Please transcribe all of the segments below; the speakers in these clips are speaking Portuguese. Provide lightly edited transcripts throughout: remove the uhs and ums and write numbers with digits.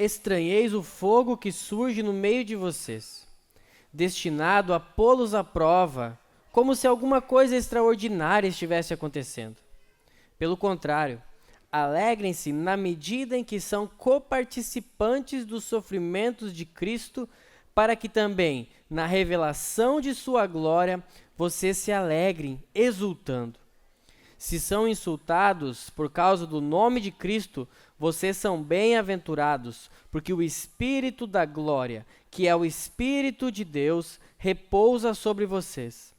estranheis o fogo que surge no meio de vocês, destinado a pô-los à prova, como se alguma coisa extraordinária estivesse acontecendo. Pelo contrário, alegrem-se na medida em que são coparticipantes dos sofrimentos de Cristo, para que também, na revelação de sua glória, vocês se alegrem, exultando. Se são insultados por causa do nome de Cristo, vocês são bem-aventurados, porque o Espírito da glória, que é o Espírito de Deus, repousa sobre vocês.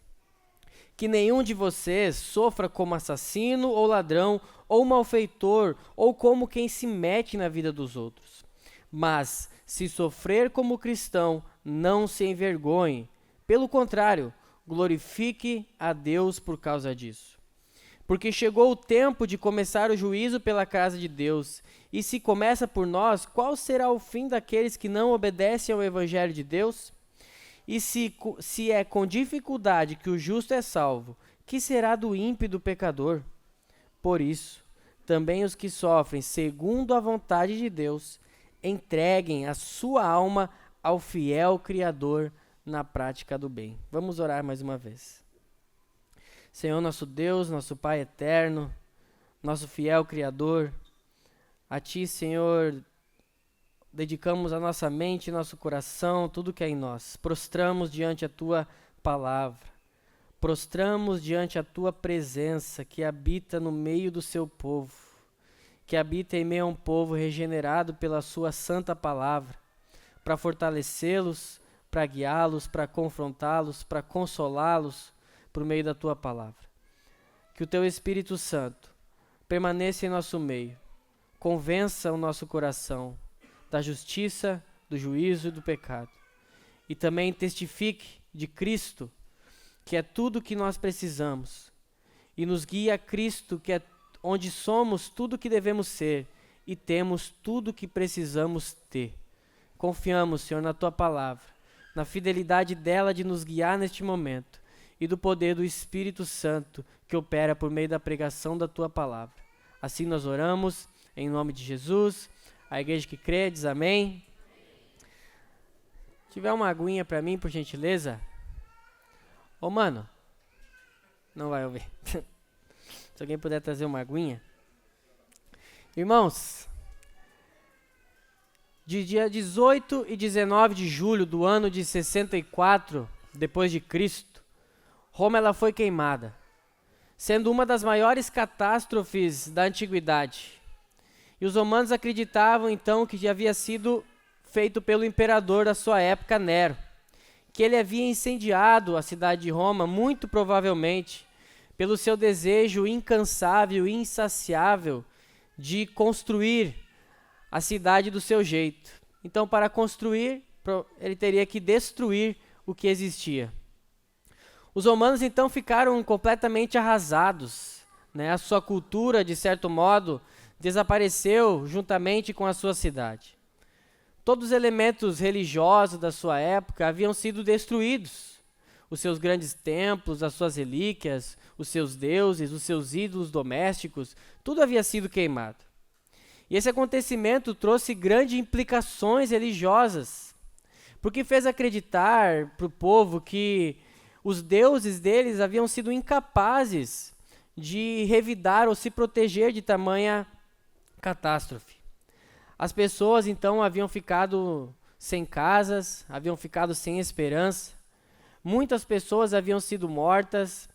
Que nenhum de vocês sofra como assassino ou ladrão, ou malfeitor, ou como quem se mete na vida dos outros. Mas, se sofrer como cristão, não se envergonhe. Pelo contrário, glorifique a Deus por causa disso. Porque chegou o tempo de começar o juízo pela casa de Deus. E se começa por nós, qual será o fim daqueles que não obedecem ao Evangelho de Deus? E se é com dificuldade que o justo é salvo, que será do ímpio e do pecador? Por isso, também os que sofrem segundo a vontade de Deus, entreguem a sua alma ao fiel Criador na prática do bem. Vamos orar mais uma vez. Senhor, nosso Deus, nosso Pai eterno, nosso fiel Criador, a Ti, Senhor, dedicamos a nossa mente, nosso coração, tudo que é em nós. Prostramos diante a Tua palavra. Prostramos diante a Tua presença que habita no meio do Seu povo, que habita em meio a um povo regenerado pela Sua santa palavra, para fortalecê-los, para guiá-los, para confrontá-los, para consolá-los, por meio da Tua palavra. Que o Teu Espírito Santo permaneça em nosso meio, convença o nosso coração da justiça, do juízo e do pecado. E também testifique de Cristo, que é tudo o que nós precisamos. E nos guie a Cristo, que é onde somos tudo o que devemos ser e temos tudo o que precisamos ter. Confiamos, Senhor, na Tua palavra, na fidelidade dela de nos guiar neste momento, e do poder do Espírito Santo que opera por meio da pregação da Tua palavra. Assim nós oramos, em nome de Jesus. A igreja que crê diz amém. Se tiver uma aguinha para mim, por gentileza. Ô mano, não vai ouvir. Se alguém puder trazer uma aguinha. Irmãos, de dia 18 e 19 de julho do ano de 64 depois de Cristo, Roma ela foi queimada, sendo uma das maiores catástrofes da antiguidade. E os romanos acreditavam então que havia sido feito pelo imperador da sua época, Nero, que ele havia incendiado a cidade de Roma, muito provavelmente, pelo seu desejo incansável e insaciável de construir a cidade do seu jeito. Então, para construir, ele teria que destruir o que existia. Os romanos então ficaram completamente arrasados, né? A sua cultura, de certo modo, desapareceu juntamente com a sua cidade. Todos os elementos religiosos da sua época haviam sido destruídos. Os seus grandes templos, as suas relíquias, os seus deuses, os seus ídolos domésticos, tudo havia sido queimado. E esse acontecimento trouxe grandes implicações religiosas, porque fez acreditar para o povo que os deuses deles haviam sido incapazes de revidar ou se proteger de tamanha catástrofe. As pessoas então haviam ficado sem casas, haviam ficado sem esperança. Muitas pessoas haviam sido mortas.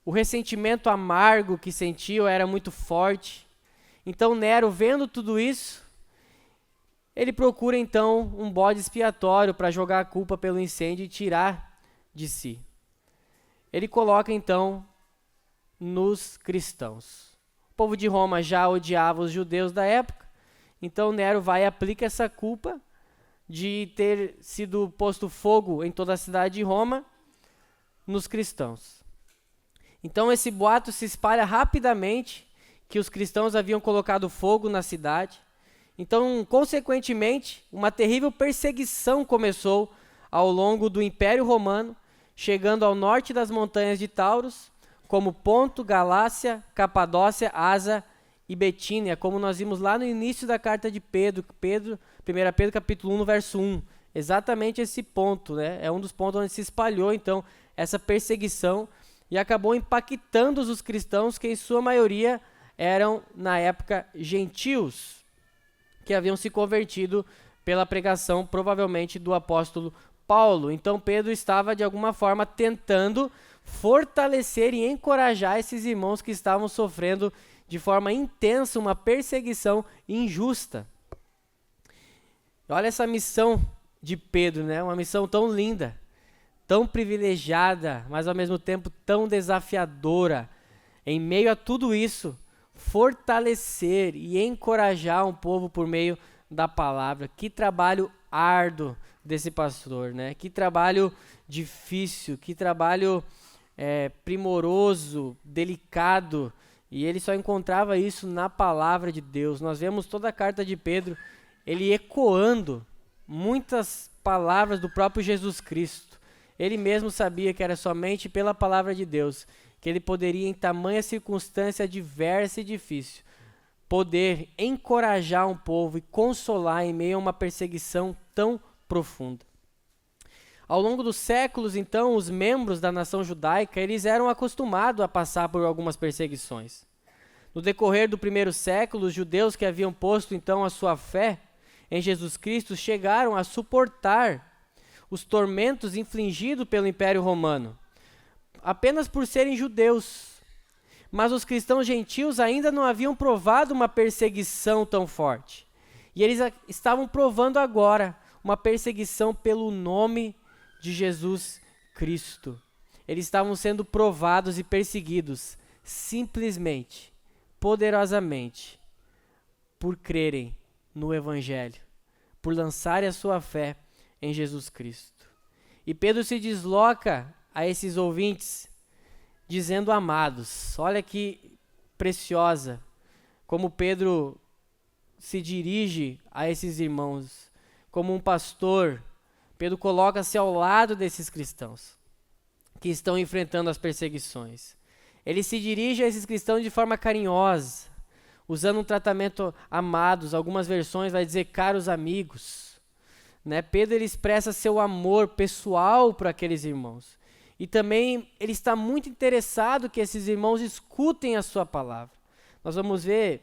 O ressentimento amargo que sentiam era muito forte. Então Nero, vendo tudo isso, ele procura então um bode expiatório para jogar a culpa pelo incêndio e tirar de si. Ele coloca então nos cristãos. O povo de Roma já odiava os judeus da época, então Nero vai e aplica essa culpa de ter sido posto fogo em toda a cidade de Roma nos cristãos. Então esse boato se espalha rapidamente que os cristãos haviam colocado fogo na cidade. Então, consequentemente, uma terrível perseguição começou ao longo do Império Romano, chegando ao norte das montanhas de Taurus, como Ponto, Galácia, Capadócia, Ásia e Betínia, como nós vimos lá no início da carta de Pedro, 1 Pedro capítulo 1, no verso 1. Exatamente esse ponto, né? É um dos pontos onde se espalhou, então, essa perseguição e acabou impactando os cristãos, que em sua maioria eram, na época, gentios, que haviam se convertido pela pregação, provavelmente, do apóstolo Paulo. Então, Pedro estava, de alguma forma, tentando fortalecer e encorajar esses irmãos que estavam sofrendo de forma intensa uma perseguição injusta. Olha essa missão de Pedro, né? Uma missão tão linda, tão privilegiada, mas ao mesmo tempo tão desafiadora. Em meio a tudo isso, fortalecer e encorajar um povo por meio da palavra. Que trabalho árduo desse pastor, né? Que trabalho difícil, que trabalho primoroso, delicado. E ele só encontrava isso na palavra de Deus. Nós vemos toda a carta de Pedro, ele ecoando muitas palavras do próprio Jesus Cristo. Ele mesmo sabia que era somente pela palavra de Deus que ele poderia, em tamanha circunstância adversa e difícil, poder encorajar um povo e consolar em meio a uma perseguição tão profunda. Ao longo dos séculos, então, os membros da nação judaica, eles eram acostumados a passar por algumas perseguições. No decorrer do primeiro século, os judeus que haviam posto, então, a sua fé em Jesus Cristo chegaram a suportar os tormentos infligidos pelo Império Romano, apenas por serem judeus. Mas os cristãos gentios ainda não haviam provado uma perseguição tão forte. E eles estavam provando agora uma perseguição pelo nome de Jesus Cristo. Eles estavam sendo provados e perseguidos simplesmente, poderosamente, por crerem no Evangelho, por lançarem a sua fé em Jesus Cristo. E Pedro se desloca a esses ouvintes, dizendo: amados. Olha que preciosa como Pedro se dirige a esses irmãos. Como um pastor, Pedro coloca-se ao lado desses cristãos que estão enfrentando as perseguições. Ele se dirige a esses cristãos de forma carinhosa, usando um tratamento amados. Algumas versões vai dizer caros amigos, né? Pedro, ele expressa seu amor pessoal para aqueles irmãos. E também ele está muito interessado que esses irmãos escutem a sua palavra. Nós vamos ver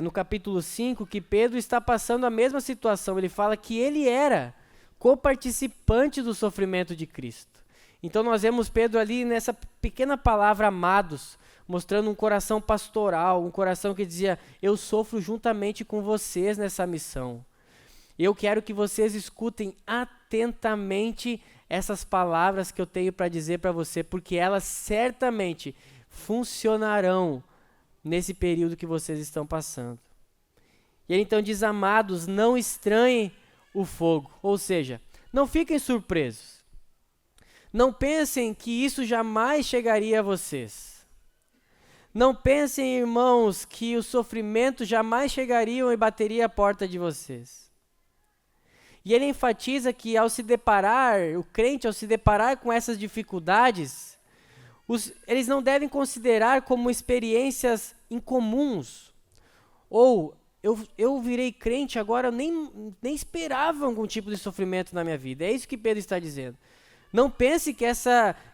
no capítulo 5 que Pedro está passando a mesma situação. Ele fala que ele era coparticipante do sofrimento de Cristo. Então nós vemos Pedro ali nessa pequena palavra amados, mostrando um coração pastoral, um coração que dizia: eu sofro juntamente com vocês nessa missão. Eu quero que vocês escutem atentamente essas palavras que eu tenho para dizer para você, porque elas certamente funcionarão nesse período que vocês estão passando. E ele então diz: amados, não estranhem o fogo. Ou seja, não fiquem surpresos. Não pensem que isso jamais chegaria a vocês. Não pensem, irmãos, que o sofrimento jamais chegaria e bateria a porta de vocês. E ele enfatiza que ao se deparar, o crente ao se deparar com essas dificuldades, eles não devem considerar como experiências incomuns. Ou, eu virei crente agora, eu nem esperava algum tipo de sofrimento na minha vida. É isso que Pedro está dizendo. Não pense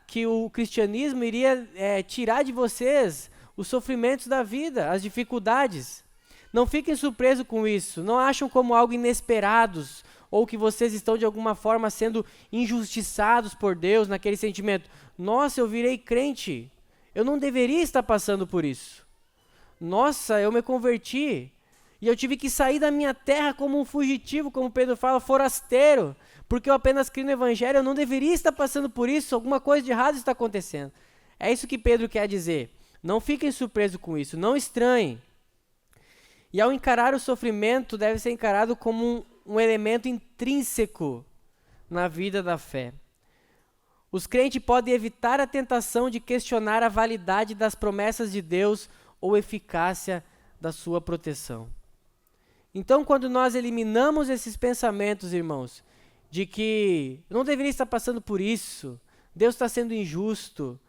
que o cristianismo iria tirar de vocês os sofrimentos da vida, as dificuldades. Não fiquem surpresos com isso. Não acham como algo inesperados, ou que vocês estão de alguma forma sendo injustiçados por Deus, naquele sentimento: nossa, eu virei crente, eu não deveria estar passando por isso. Nossa, eu me converti, e eu tive que sair da minha terra como um fugitivo, como Pedro fala, forasteiro, porque eu apenas criei no Evangelho, eu não deveria estar passando por isso, alguma coisa de errado está acontecendo. É isso que Pedro quer dizer. Não fiquem surpresos com isso, não estranhem. E ao encarar o sofrimento, deve ser encarado como um elemento intrínseco na vida da fé. Os crentes podem evitar a tentação de questionar a validade das promessas de Deus ou eficácia da sua proteção. Então, quando nós eliminamos esses pensamentos, irmãos, de que eu não deveria estar passando por isso, Deus está sendo injusto,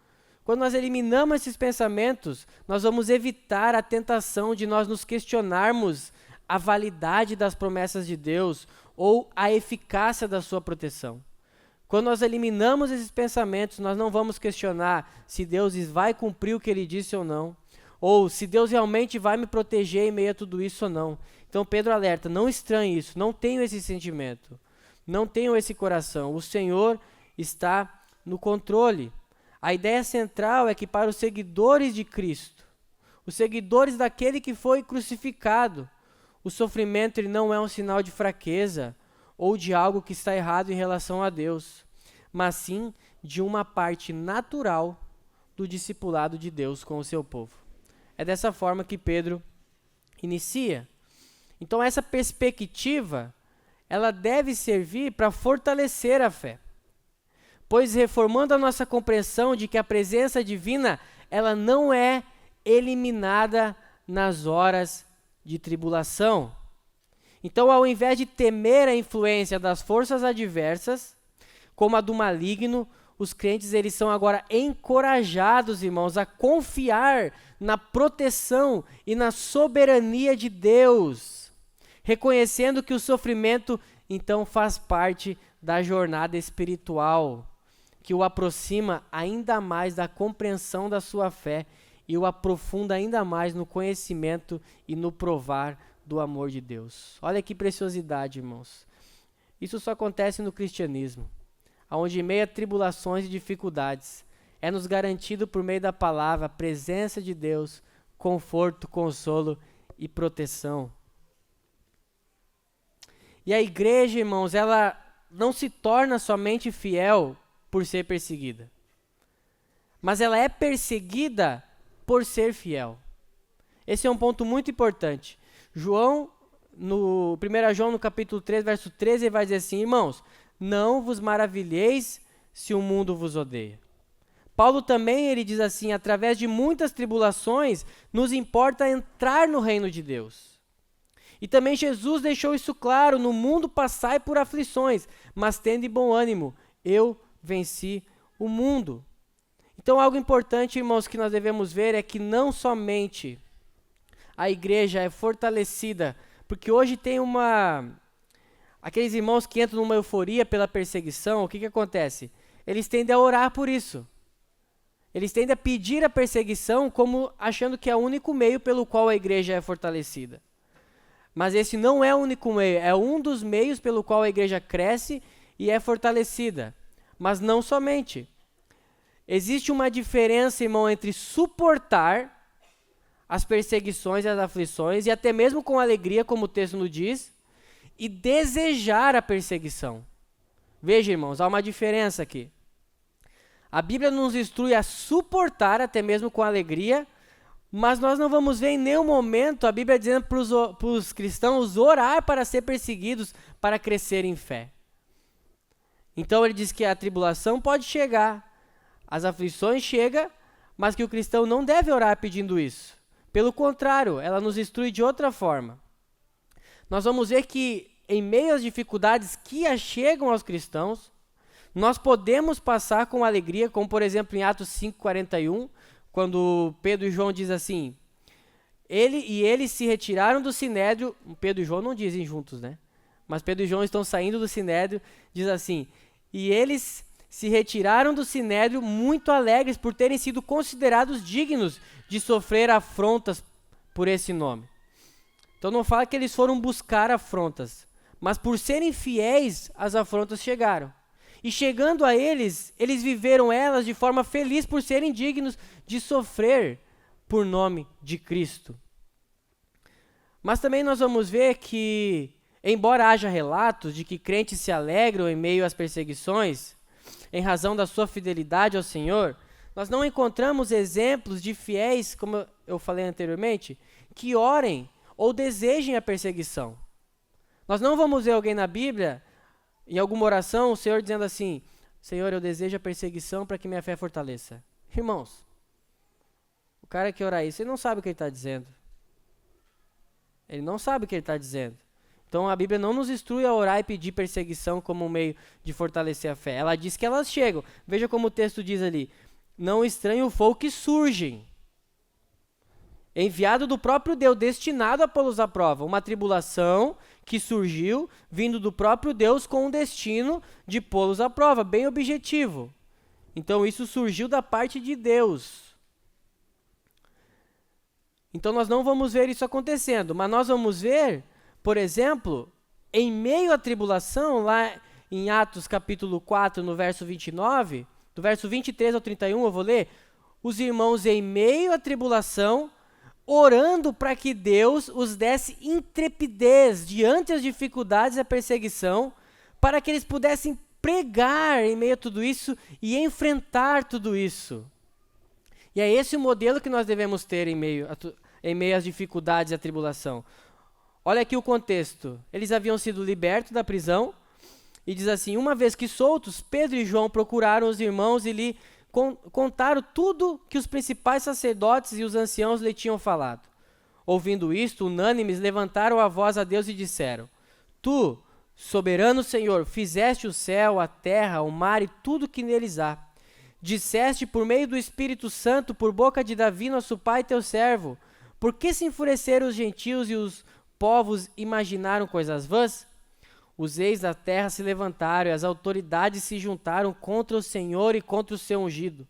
Quando nós eliminamos esses pensamentos, nós vamos evitar a tentação de nós nos questionarmos a validade das promessas de Deus ou a eficácia da sua proteção. Quando nós eliminamos esses pensamentos, nós não vamos questionar se Deus vai cumprir o que Ele disse ou não, ou se Deus realmente vai me proteger em meio a tudo isso ou não. Então Pedro alerta, não estranhe isso, não tenham esse sentimento, não tenham esse coração. O Senhor está no controle. A ideia central é que para os seguidores de Cristo, os seguidores daquele que foi crucificado, o sofrimento ele não é um sinal de fraqueza ou de algo que está errado em relação a Deus, mas sim de uma parte natural do discipulado de Deus com o seu povo. É dessa forma que Pedro inicia. Então essa perspectiva, ela deve servir para fortalecer a fé, pois reformando a nossa compreensão de que a presença divina, ela não é eliminada nas horas de tribulação. Então, ao invés de temer a influência das forças adversas, como a do maligno, os crentes eles são agora encorajados, irmãos, a confiar na proteção e na soberania de Deus, reconhecendo que o sofrimento, então, faz parte da jornada espiritual, que o aproxima ainda mais da compreensão da sua fé e o aprofunda ainda mais no conhecimento e no provar do amor de Deus. Olha que preciosidade, irmãos. Isso só acontece no cristianismo, onde em meio a tribulações e dificuldades, é nos garantido por meio da palavra a presença de Deus, conforto, consolo e proteção. E a igreja, irmãos, ela não se torna somente fiel por ser perseguida, mas ela é perseguida por ser fiel. Esse é um ponto muito importante. João, no 1 João, no capítulo 3, verso 13, ele vai dizer assim, irmãos, não vos maravilheis se o mundo vos odeia. Paulo também, ele diz assim, através de muitas tribulações, nos importa entrar no reino de Deus. E também Jesus deixou isso claro, no mundo passai por aflições, mas tende bom ânimo, eu venci o mundo. Então, algo importante, irmãos, que nós devemos ver é que não somente a igreja é fortalecida, porque hoje tem aqueles irmãos que entram numa euforia pela perseguição, o que acontece? Eles tendem a orar por isso. Eles tendem a pedir a perseguição como achando que é o único meio pelo qual a igreja é fortalecida. Mas esse não é o único meio, é um dos meios pelo qual a igreja cresce e é fortalecida. Mas não somente. Existe uma diferença, irmão, entre suportar as perseguições e as aflições, e até mesmo com alegria, como o texto nos diz, e desejar a perseguição. Veja, irmãos, há uma diferença aqui. A Bíblia nos instrui a suportar, até mesmo com alegria, mas nós não vamos ver em nenhum momento a Bíblia dizendo para os cristãos orar para ser perseguidos, para crescer em fé. Então ele diz que a tribulação pode chegar, as aflições chegam, mas que o cristão não deve orar pedindo isso. Pelo contrário, ela nos instrui de outra forma. Nós vamos ver que em meio às dificuldades que chegam aos cristãos, nós podemos passar com alegria, como por exemplo em Atos 5:41, quando Pedro e João diz assim, eles se retiraram do sinédrio, Pedro e João não dizem juntos, né? Mas Pedro e João estão saindo do sinédrio, diz assim, e eles se retiraram do sinédrio muito alegres por terem sido considerados dignos de sofrer afrontas por esse nome. Então não fala que eles foram buscar afrontas, mas por serem fiéis, as afrontas chegaram. E chegando a eles viveram elas de forma feliz por serem dignos de sofrer por nome de Cristo. Mas também nós vamos ver que, embora haja relatos de que crentes se alegram em meio às perseguições, em razão da sua fidelidade ao Senhor, nós não encontramos exemplos de fiéis, como eu falei anteriormente, que orem ou desejem a perseguição. Nós não vamos ver alguém na Bíblia, em alguma oração, o Senhor dizendo assim, Senhor, eu desejo a perseguição para que minha fé fortaleça. Irmãos, o cara que ora isso, ele não sabe o que ele está dizendo. Ele não sabe o que ele está dizendo. Então a Bíblia não nos instrui a orar e pedir perseguição como um meio de fortalecer a fé. Ela diz que elas chegam. Veja como o texto diz ali. não estranhe o fogo que surgem. Enviado do próprio Deus, destinado a pô-los à prova. Uma tribulação que surgiu, vindo do próprio Deus, com o destino de pô-los à prova, bem objetivo. Então, isso surgiu da parte de Deus. Então, nós não vamos ver isso acontecendo, mas nós vamos ver, por exemplo, em meio à tribulação, lá em Atos capítulo 4, no verso 29, do verso 23 ao 31, eu vou ler, os irmãos em meio à tribulação, orando para que Deus os desse intrepidez diante das dificuldades e a perseguição, para que eles pudessem pregar em meio a tudo isso e enfrentar tudo isso. E é esse o modelo que nós devemos ter em meio às dificuldades e à tribulação. Olha aqui o contexto. Eles haviam sido libertos da prisão, e diz assim, uma vez que soltos, Pedro e João procuraram os irmãos e lhe contaram tudo que os principais sacerdotes e os anciãos lhe tinham falado. Ouvindo isto, unânimes, levantaram a voz a Deus e disseram, Tu, soberano Senhor, fizeste o céu, a terra, o mar e tudo que neles há. Disseste por meio do Espírito Santo, por boca de Davi, nosso pai, teu servo, por que se enfureceram os gentios e os povos imaginaram coisas vãs? Os reis da terra se levantaram e as autoridades se juntaram contra o Senhor e contra o seu ungido.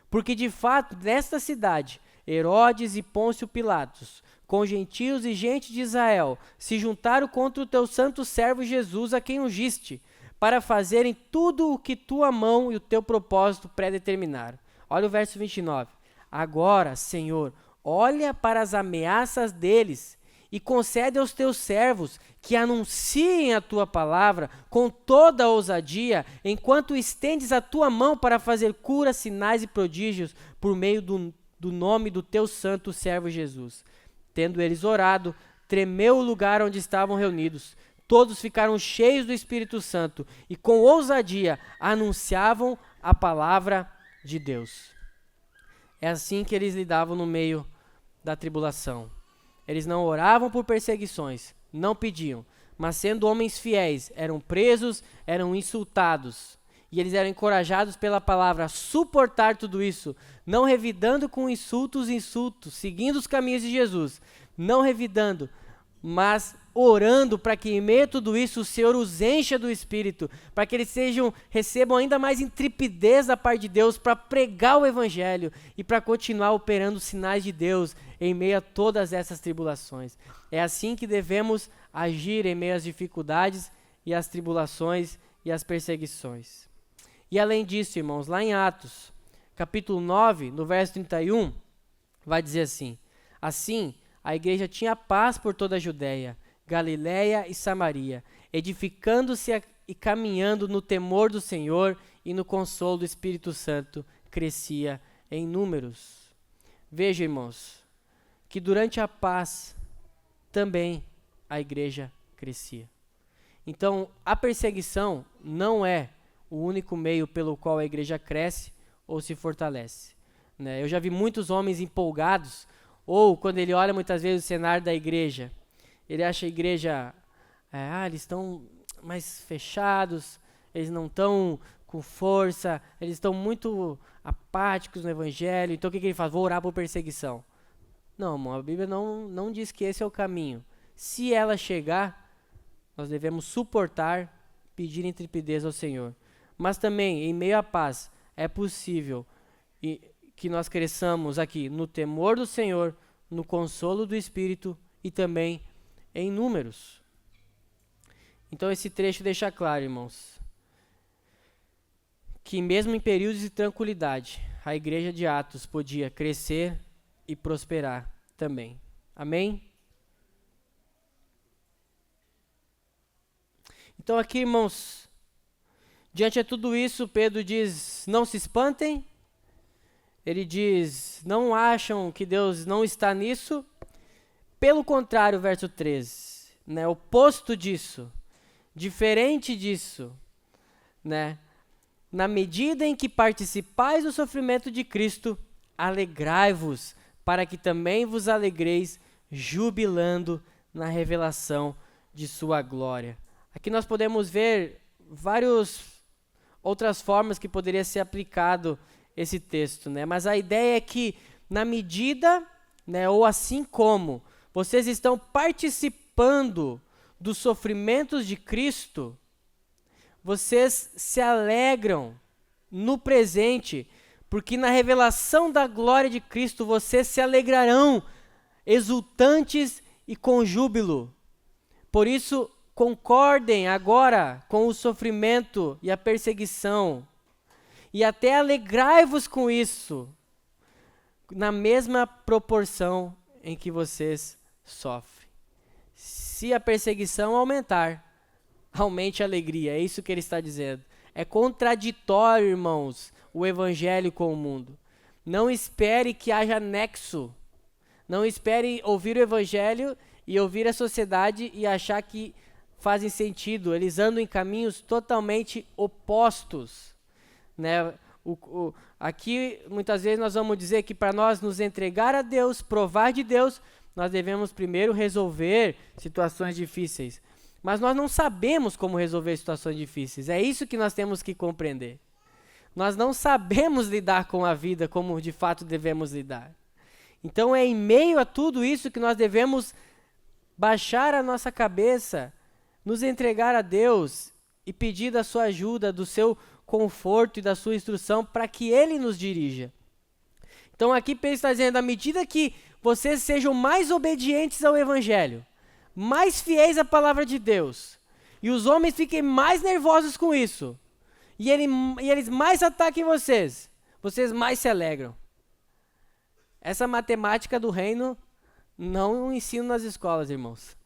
Porque de fato, nesta cidade, Herodes e Pôncio Pilatos, com gentios e gente de Israel, se juntaram contra o teu santo servo Jesus, a quem ungiste, para fazerem tudo o que tua mão e o teu propósito predeterminaram. Olha o verso 29. Agora, Senhor, olha para as ameaças deles e concede aos teus servos que anunciem a tua palavra com toda a ousadia, enquanto estendes a tua mão para fazer curas, sinais e prodígios por meio do nome do teu santo servo Jesus. Tendo eles orado, tremeu o lugar onde estavam reunidos. Todos ficaram cheios do Espírito Santo e com ousadia anunciavam a palavra de Deus. É assim que eles lidavam no meio da tribulação. Eles não oravam por perseguições, não pediam, mas sendo homens fiéis, eram presos, eram insultados. E eles eram encorajados pela palavra a suportar tudo isso, não revidando com insultos, seguindo os caminhos de Jesus, não revidando, mas orando para que em meio a tudo isso o Senhor os encha do Espírito, para que eles recebam ainda mais intrepidez da parte de Deus para pregar o Evangelho e para continuar operando os sinais de Deus em meio a todas essas tribulações. É assim que devemos agir em meio às dificuldades e às tribulações e às perseguições. E além disso, irmãos, lá em Atos, capítulo 9, no verso 31, vai dizer assim, assim, a igreja tinha paz por toda a Judéia, Galiléia e Samaria, edificando-se e caminhando no temor do Senhor e no consolo do Espírito Santo, crescia em números. Veja, irmãos, que durante a paz também a igreja crescia. Então, a perseguição não é o único meio pelo qual a igreja cresce ou se fortalece, né? Eu já vi muitos homens empolgados, ou quando ele olha muitas vezes o cenário da igreja, ele acha a igreja, eles estão mais fechados, eles não estão com força, eles estão muito apáticos no evangelho, então o que ele faz? Vou orar por perseguição. Não, irmão, a Bíblia não diz que esse é o caminho. Se ela chegar, nós devemos suportar, pedir intrepidez ao Senhor. Mas também, em meio à paz, é possível que nós cresçamos aqui no temor do Senhor, no consolo do Espírito e também em números. Então esse trecho deixa claro, irmãos, que mesmo em períodos de tranquilidade, a igreja de Atos podia crescer e prosperar também. Amém? Então aqui, irmãos, diante de tudo isso, Pedro diz, não se espantem. Ele diz, não acham que Deus não está nisso? Pelo contrário, verso 13, né, oposto disso, diferente disso, né, na medida em que participais do sofrimento de Cristo, alegrai-vos, para que também vos alegreis, jubilando na revelação de sua glória. Aqui nós podemos ver várias outras formas que poderia ser aplicado esse texto, né? Mas a ideia é que, na medida, né, ou assim como vocês estão participando dos sofrimentos de Cristo, vocês se alegram no presente, porque na revelação da glória de Cristo vocês se alegrarão, exultantes e com júbilo. Por isso, concordem agora com o sofrimento e a perseguição, e até alegrai-vos com isso, na mesma proporção em que vocês sofrem. Se a perseguição aumentar, aumente a alegria, é isso que ele está dizendo. É contraditório, irmãos, o evangelho com o mundo. Não espere que haja nexo. Não espere ouvir o evangelho e ouvir a sociedade e achar que fazem sentido. Eles andam em caminhos totalmente opostos, né? Aqui, muitas vezes, nós vamos dizer que para nós nos entregar a Deus, provar de Deus, nós devemos primeiro resolver situações difíceis. Mas nós não sabemos como resolver situações difíceis. É isso que nós temos que compreender. Nós não sabemos lidar com a vida como de fato devemos lidar. Então é em meio a tudo isso que nós devemos baixar a nossa cabeça, nos entregar a Deus e pedir da sua ajuda, do seu conforto e da sua instrução para que Ele nos dirija. Então aqui Pedro está dizendo, à medida que vocês sejam mais obedientes ao Evangelho, mais fiéis à palavra de Deus, e os homens fiquem mais nervosos com isso, e eles mais ataquem vocês mais se alegram. Essa matemática do reino não ensino nas escolas, irmãos.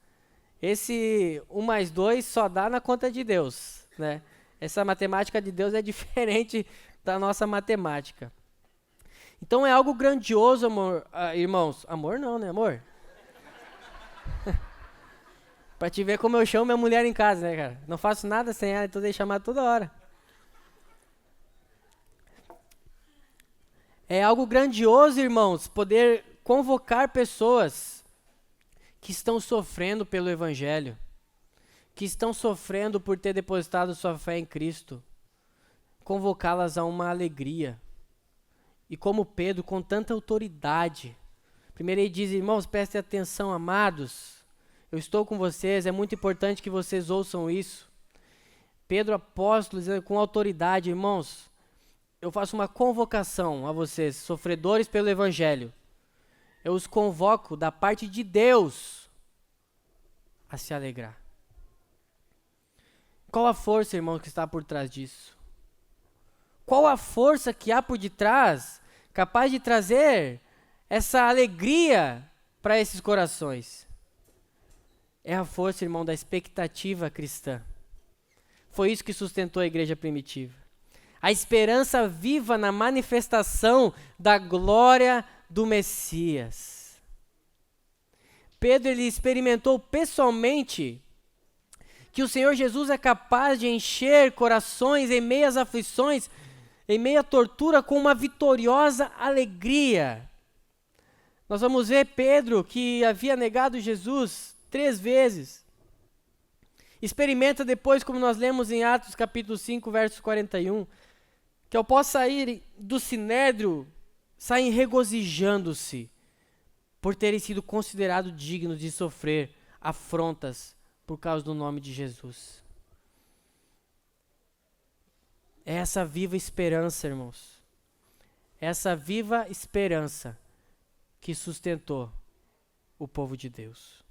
Esse 1 mais 2 só dá na conta de Deus, né? Essa matemática de Deus é diferente da nossa matemática. Então é algo grandioso, amor, irmãos. Amor não, né, amor? Pra te ver como eu chamo minha mulher em casa, né, cara? Não faço nada sem ela, então tenho que chamar toda hora. É algo grandioso, irmãos, poder convocar pessoas que estão sofrendo pelo Evangelho, que estão sofrendo por ter depositado sua fé em Cristo, convocá-las a uma alegria. E como Pedro, com tanta autoridade, primeiro ele diz, irmãos, prestem atenção, amados, eu estou com vocês, é muito importante que vocês ouçam isso. Pedro, apóstolo, dizendo com autoridade, irmãos, eu faço uma convocação a vocês, sofredores pelo Evangelho. Eu os convoco da parte de Deus a se alegrar. Qual a força, irmão, que está por trás disso? Qual a força que há por detrás, capaz de trazer essa alegria para esses corações? É a força, irmão, da expectativa cristã. Foi isso que sustentou a igreja primitiva. A esperança viva na manifestação da glória do Messias. Pedro, ele experimentou pessoalmente que o Senhor Jesus é capaz de encher corações em meio às aflições, em meio à tortura, com uma vitoriosa alegria. Nós vamos ver Pedro, que havia negado Jesus 3 vezes. Experimenta depois, como nós lemos em Atos capítulo 5, verso 41, que ao pós sair do sinédrio, saem regozijando-se por terem sido considerados dignos de sofrer afrontas por causa do nome de Jesus. É essa viva esperança, irmãos. Essa viva esperança que sustentou o povo de Deus.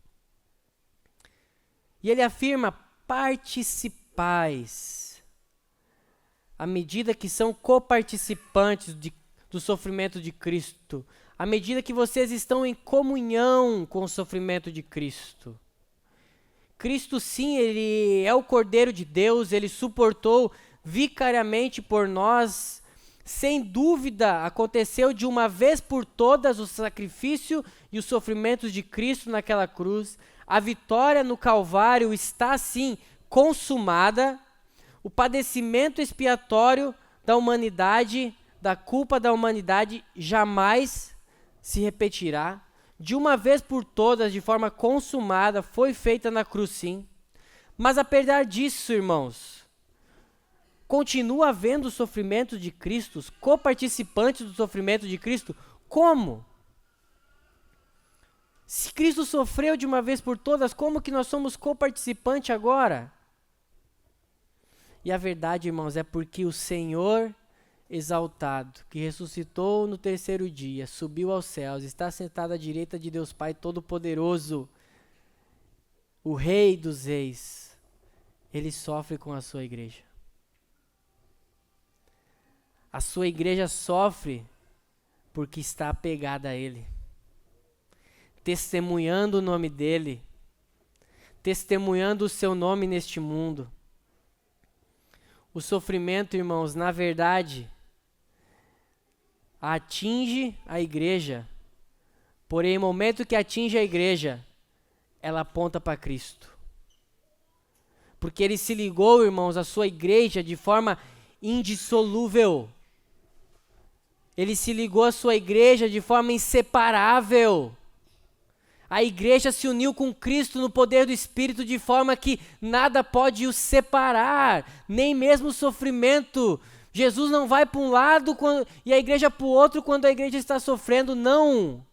E ele afirma, participais, à medida que são coparticipantes do sofrimento de Cristo, à medida que vocês estão em comunhão com o sofrimento de Cristo. Cristo, sim, ele é o Cordeiro de Deus, ele suportou vicariamente por nós. Sem dúvida, aconteceu de uma vez por todas o sacrifício e os sofrimentos de Cristo naquela cruz. A vitória no Calvário está, sim, consumada. O padecimento expiatório da humanidade, da culpa da humanidade, jamais se repetirá. De uma vez por todas, de forma consumada, foi feita na cruz, sim. Mas apesar disso, irmãos, continua havendo o sofrimento de Cristo, os coparticipantes do sofrimento de Cristo. Como? Se Cristo sofreu de uma vez por todas, como que nós somos coparticipantes agora? E a verdade, irmãos, é porque o Senhor exaltado, que ressuscitou no terceiro dia, subiu aos céus, está sentado à direita de Deus Pai Todo-Poderoso, o Rei dos Reis, ele sofre com a sua igreja. A sua igreja sofre porque está apegada a Ele, testemunhando o nome dEle, testemunhando o seu nome neste mundo. O sofrimento, irmãos, na verdade, atinge a igreja, porém, no momento que atinge a igreja, ela aponta para Cristo. Porque Ele se ligou, irmãos, à sua igreja de forma indissolúvel. Ele se ligou à sua igreja de forma inseparável. A igreja se uniu com Cristo no poder do Espírito de forma que nada pode os separar, nem mesmo o sofrimento. Jesus não vai para um lado e a igreja para o outro quando a igreja está sofrendo, não.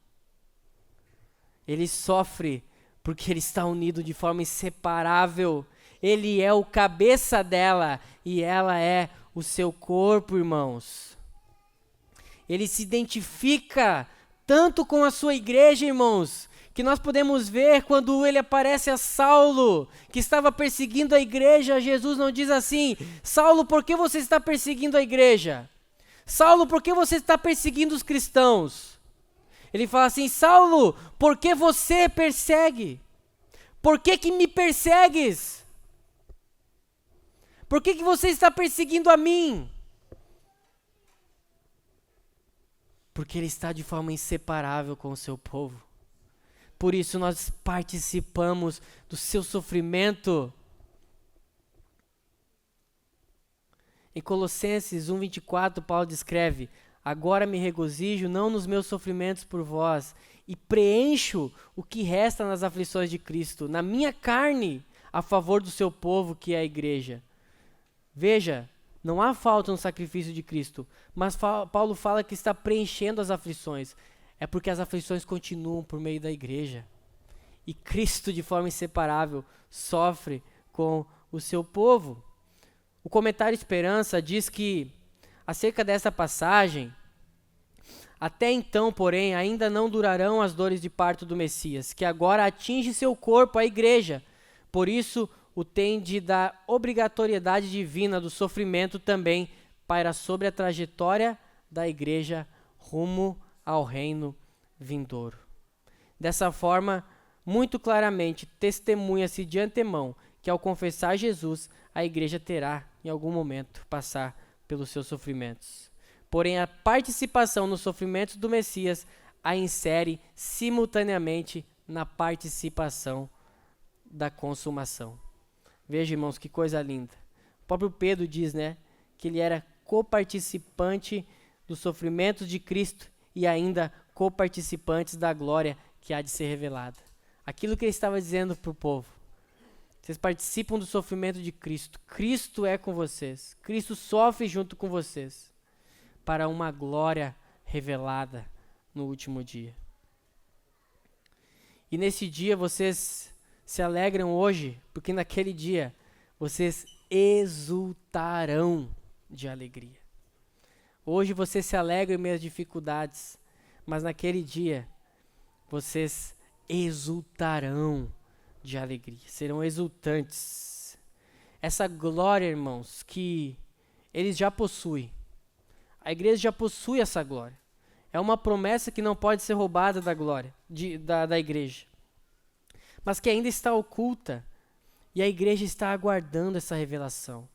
Ele sofre porque ele está unido de forma inseparável. Ele é o cabeça dela e ela é o seu corpo, irmãos. Ele se identifica tanto com a sua igreja, irmãos, que nós podemos ver quando ele aparece a Saulo, que estava perseguindo a igreja. Jesus não diz assim: Saulo, por que você está perseguindo a igreja? Saulo, por que você está perseguindo os cristãos? Ele fala assim: Saulo, por que você persegue? Por que me persegues? Por que você está perseguindo a mim? Porque ele está de forma inseparável com o seu povo. Por isso nós participamos do seu sofrimento. Em Colossenses 1:24, Paulo descreve: agora me regozijo não nos meus sofrimentos por vós, e preencho o que resta nas aflições de Cristo, na minha carne, a favor do seu povo, que é a igreja. Veja, não há falta no sacrifício de Cristo, mas Paulo fala que está preenchendo as aflições. É porque as aflições continuam por meio da igreja. E Cristo, de forma inseparável, sofre com o seu povo. O comentário Esperança diz que, acerca dessa passagem, até então, porém, ainda não durarão as dores de parto do Messias, que agora atinge seu corpo, a igreja. Por isso, o tende da obrigatoriedade divina do sofrimento também paira sobre a trajetória da igreja rumo ao reino vindouro. Dessa forma, muito claramente, testemunha-se de antemão que ao confessar Jesus, a igreja terá, em algum momento, passar pelos seus sofrimentos. Porém, a participação nos sofrimentos do Messias a insere simultaneamente na participação da consumação. Veja, irmãos, que coisa linda. O próprio Pedro diz, que ele era coparticipante dos sofrimentos de Cristo e ainda coparticipantes da glória que há de ser revelada. Aquilo que ele estava dizendo para o povo: vocês participam do sofrimento de Cristo. Cristo é com vocês. Cristo sofre junto com vocês para uma glória revelada no último dia. E nesse dia vocês se alegram hoje, porque naquele dia vocês exultarão de alegria. Hoje vocês se alegram em meio às dificuldades, mas naquele dia vocês exultarão de alegria, serão exultantes. Essa glória, irmãos, que eles já possuem, a igreja já possui essa glória. É uma promessa que não pode ser roubada da glória, da igreja, mas que ainda está oculta, e a igreja está aguardando essa revelação.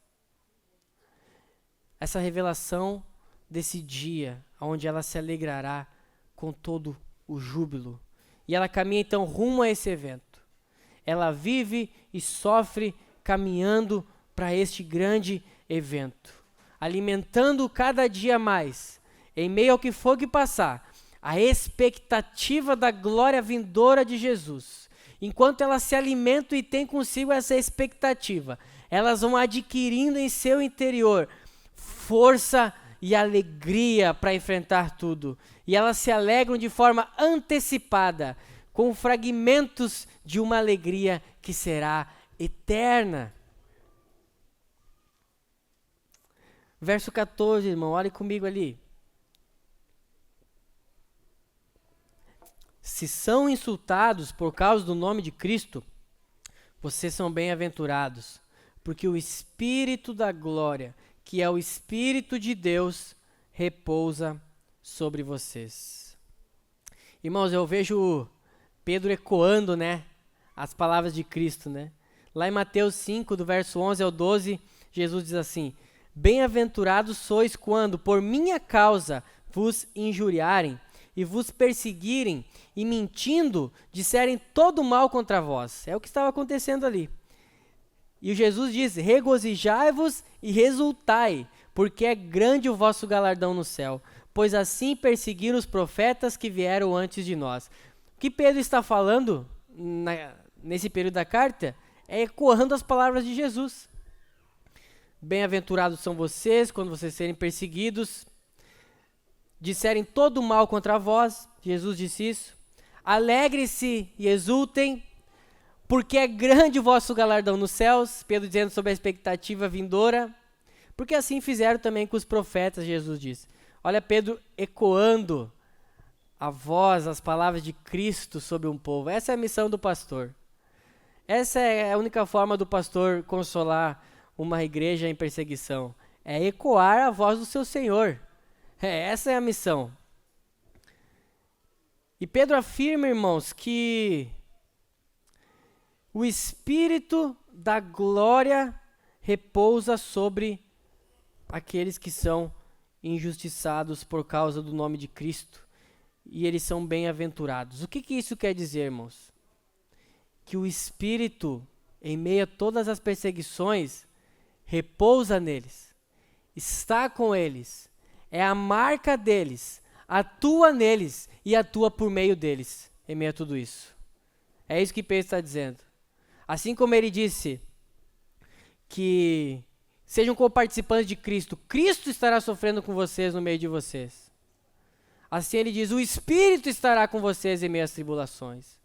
Essa revelação desse dia, onde ela se alegrará com todo o júbilo. E ela caminha então rumo a esse evento. Ela vive e sofre caminhando para este grande evento, alimentando cada dia mais, em meio ao que for que passar, a expectativa da glória vindoura de Jesus. Enquanto ela se alimenta e tem consigo essa expectativa, elas vão adquirindo em seu interior força e alegria para enfrentar tudo. E elas se alegram de forma antecipada, com fragmentos de uma alegria que será eterna. Verso 14, irmão, olhe comigo ali. Se são insultados por causa do nome de Cristo, vocês são bem-aventurados, porque o Espírito da glória, que é o Espírito de Deus, repousa sobre vocês. Irmãos, eu vejo Pedro ecoando, as palavras de Cristo, Lá em Mateus 5, do verso 11 ao 12, Jesus diz assim: bem-aventurados sois quando, por minha causa, vos injuriarem e vos perseguirem e, mentindo, disserem todo mal contra vós. É o que estava acontecendo ali. E Jesus diz: regozijai-vos e resultai, porque é grande o vosso galardão no céu, pois assim perseguiram os profetas que vieram antes de nós. O que Pedro está falando nesse período da carta é ecoando as palavras de Jesus. Bem-aventurados são vocês quando vocês serem perseguidos, disserem todo mal contra vós. Jesus disse isso. Alegre-se e exultem, porque é grande o vosso galardão nos céus. Pedro dizendo sobre a expectativa vindoura, porque assim fizeram também com os profetas, Jesus disse. Olha Pedro ecoando a voz, as palavras de Cristo sobre um povo. Essa é a missão do pastor. Essa é a única forma do pastor consolar uma igreja em perseguição. É ecoar a voz do seu Senhor. Essa é a missão. E Pedro afirma, irmãos, que o Espírito da glória repousa sobre aqueles que são injustiçados por causa do nome de Cristo. E eles são bem-aventurados. O que isso quer dizer, irmãos? Que o Espírito, em meio a todas as perseguições, repousa neles, está com eles, é a marca deles, atua neles e atua por meio deles, em meio a tudo isso. É isso que Pedro está dizendo. Assim como ele disse que sejam co-participantes de Cristo, Cristo estará sofrendo com vocês no meio de vocês. Assim ele diz, o Espírito estará com vocês em meio às tribulações.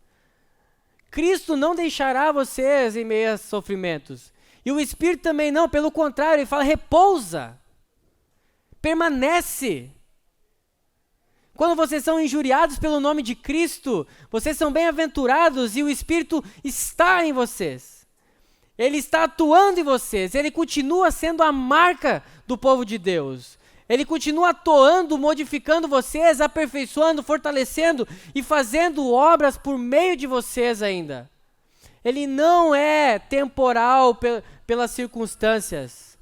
Cristo não deixará vocês em meio a sofrimentos. E o Espírito também não, pelo contrário, ele fala, repousa, permanece. Quando vocês são injuriados pelo nome de Cristo, vocês são bem-aventurados e o Espírito está em vocês. Ele está atuando em vocês, ele continua sendo a marca do povo de Deus. Ele continua atuando, modificando vocês, aperfeiçoando, fortalecendo e fazendo obras por meio de vocês ainda. Ele não é temporal pelas circunstâncias.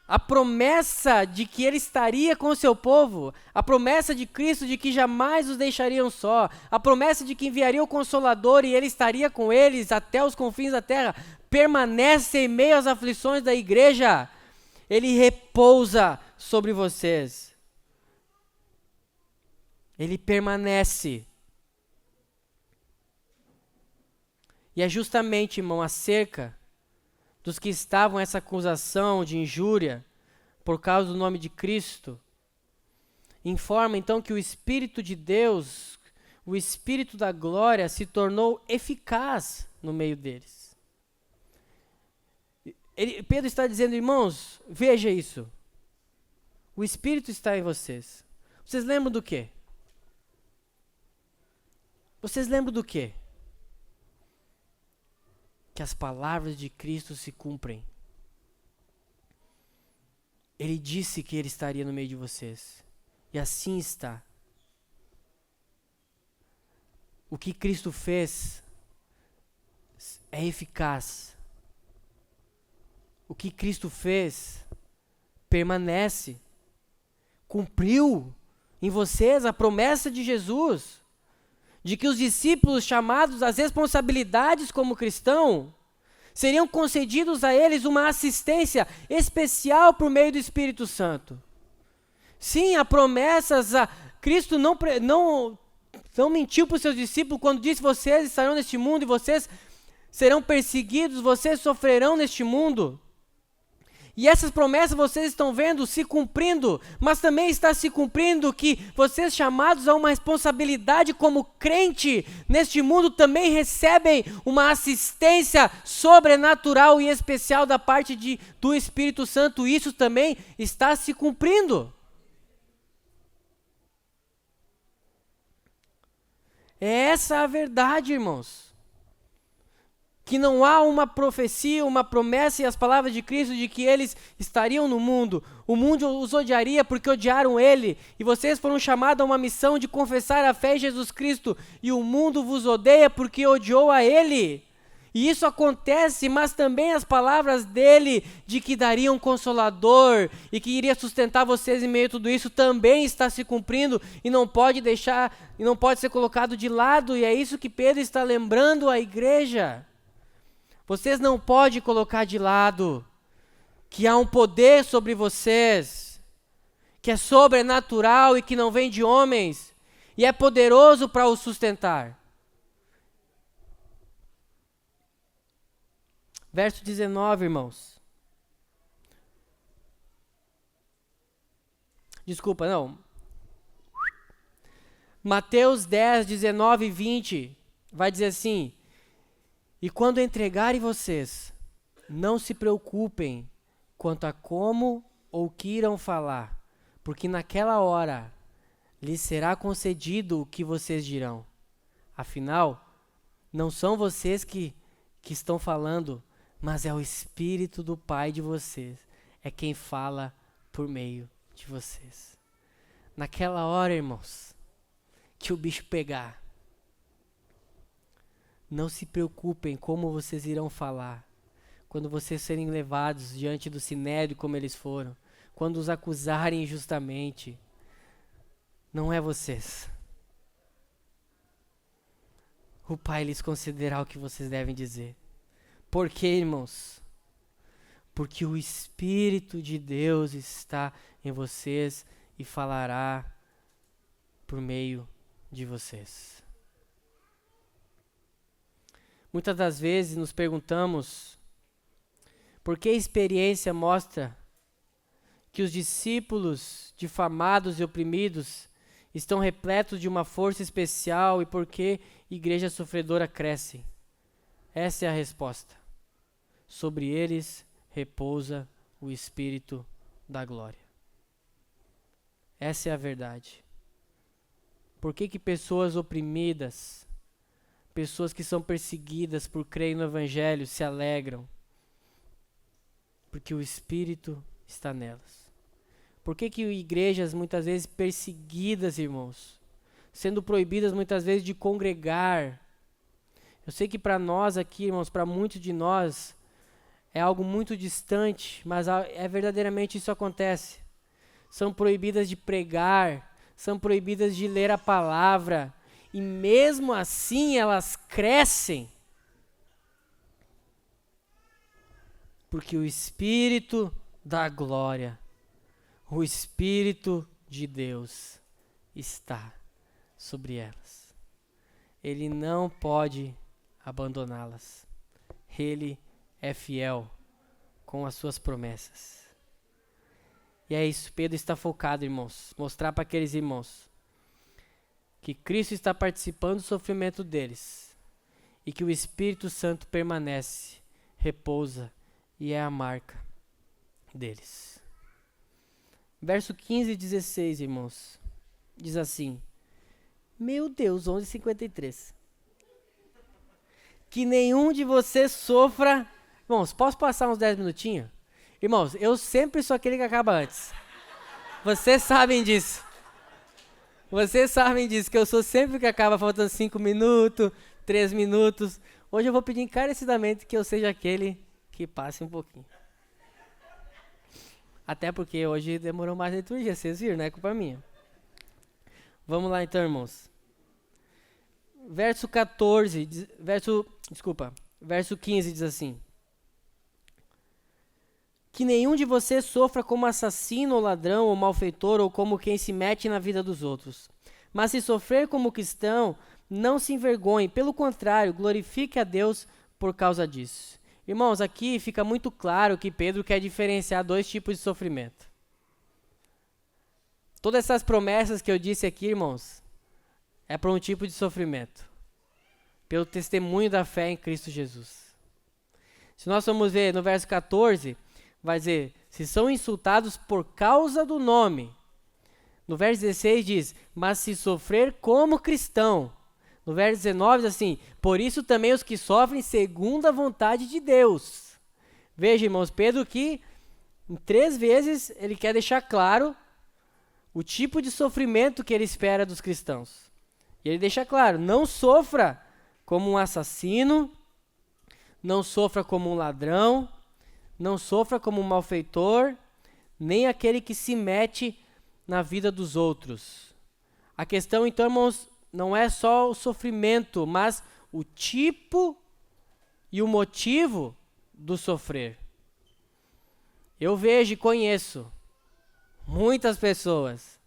A promessa de que ele estaria com o seu povo, a promessa de Cristo de que jamais os deixariam só, a promessa de que enviaria o Consolador e ele estaria com eles até os confins da terra, permanece em meio às aflições da igreja. Ele repousa sobre vocês. Ele permanece. E é justamente, irmão, acerca dos que estavam essa acusação de injúria por causa do nome de Cristo, informa então que o Espírito de Deus, o Espírito da glória, se tornou eficaz no meio deles. Pedro está dizendo, irmãos, veja isso. O Espírito está em vocês. Vocês lembram do quê? Vocês lembram do quê? Que as palavras de Cristo se cumprem. Ele disse que ele estaria no meio de vocês. E assim está. O que Cristo fez é eficaz. O que Cristo fez permanece. Cumpriu em vocês a promessa de Jesus, de que os discípulos chamados às responsabilidades como cristão, seriam concedidos a eles uma assistência especial por meio do Espírito Santo. Sim, há promessas, Cristo não mentiu para os seus discípulos quando disse, vocês estarão neste mundo e vocês serão perseguidos, vocês sofrerão neste mundo. E essas promessas vocês estão vendo se cumprindo, mas também está se cumprindo que vocês, chamados a uma responsabilidade como crente neste mundo, também recebem uma assistência sobrenatural e especial da parte do Espírito Santo. Isso também está se cumprindo. É essa a verdade, irmãos. Que não há uma profecia, uma promessa e as palavras de Cristo de que eles estariam no mundo. O mundo os odiaria porque odiaram ele. E vocês foram chamados a uma missão de confessar a fé em Jesus Cristo. E o mundo vos odeia porque odiou a ele. E isso acontece, mas também as palavras dele de que daria um consolador e que iria sustentar vocês em meio a tudo isso também está se cumprindo e não pode ser colocado de lado. E é isso que Pedro está lembrando à igreja. Vocês não podem colocar de lado que há um poder sobre vocês, que é sobrenatural e que não vem de homens, e é poderoso para os sustentar. Verso 19, irmãos. Desculpa, não. Mateus 10, 19 e 20 vai dizer assim: e quando entregarem vocês, não se preocupem quanto a como ou que irão falar, porque naquela hora lhes será concedido o que vocês dirão. Afinal, não são vocês que estão falando, mas é o Espírito do Pai de vocês, é quem fala por meio de vocês. Naquela hora, irmãos, que o bicho pegar, não se preocupem como vocês irão falar. Quando vocês serem levados diante do Sinédrio como eles foram. Quando os acusarem injustamente. Não é vocês. O Pai lhes concederá o que vocês devem dizer. Por quê, irmãos? Porque o Espírito de Deus está em vocês e falará por meio de vocês. Muitas das vezes nos perguntamos por que a experiência mostra que os discípulos difamados e oprimidos estão repletos de uma força especial e por que igreja sofredora cresce. Essa é a resposta. Sobre eles repousa o Espírito da glória. Essa é a verdade. Por que pessoas oprimidas, pessoas que são perseguidas por crer no Evangelho se alegram? Porque o Espírito está nelas. Por que igrejas muitas vezes perseguidas, irmãos, sendo proibidas muitas vezes de congregar? Eu sei que para nós aqui, irmãos, para muitos de nós, é algo muito distante, mas verdadeiramente isso acontece. São proibidas de pregar, são proibidas de ler a palavra, e mesmo assim elas crescem. Porque o Espírito da glória, o Espírito de Deus está sobre elas. Ele não pode abandoná-las. Ele é fiel com as suas promessas. E é isso, Pedro está focado, irmãos, mostrar para aqueles irmãos que Cristo está participando do sofrimento deles e que o Espírito Santo permanece, repousa e é a marca deles. Verso 15 e 16, irmãos, diz assim: meu Deus, 11:53. Que nenhum de vocês sofra... Irmãos, posso passar uns 10 minutinhos? Irmãos, eu sempre sou aquele que acaba antes. Vocês sabem disso. Vocês sabem disso, que eu sou sempre que acaba faltando 5 minutos, 3 minutos. Hoje eu vou pedir encarecidamente que eu seja aquele que passe um pouquinho. Até porque hoje demorou mais a liturgia, vocês viram, não é culpa minha. Vamos lá então, irmãos. Verso 15 diz assim: que nenhum de vocês sofra como assassino ou ladrão ou malfeitor ou como quem se mete na vida dos outros. Mas se sofrer como cristão, não se envergonhe, pelo contrário, glorifique a Deus por causa disso. Irmãos, aqui fica muito claro que Pedro quer diferenciar dois tipos de sofrimento. Todas essas promessas que eu disse aqui, irmãos, é para um tipo de sofrimento, pelo testemunho da fé em Cristo Jesus. Se nós formos ver no verso 14, vai dizer, se são insultados por causa do nome. No verso 16 diz, mas se sofrer como cristão. No verso 19 diz assim, por isso também os que sofrem segundo a vontade de Deus. Veja, irmãos, Pedro que em 3 vezes ele quer deixar claro o tipo de sofrimento que ele espera dos cristãos. E ele deixa claro, não sofra como um assassino, não sofra como um ladrão, não sofra como um malfeitor, nem aquele que se mete na vida dos outros. A questão, então, irmãos, não é só o sofrimento, mas o tipo e o motivo do sofrer. Eu vejo e conheço muitas pessoas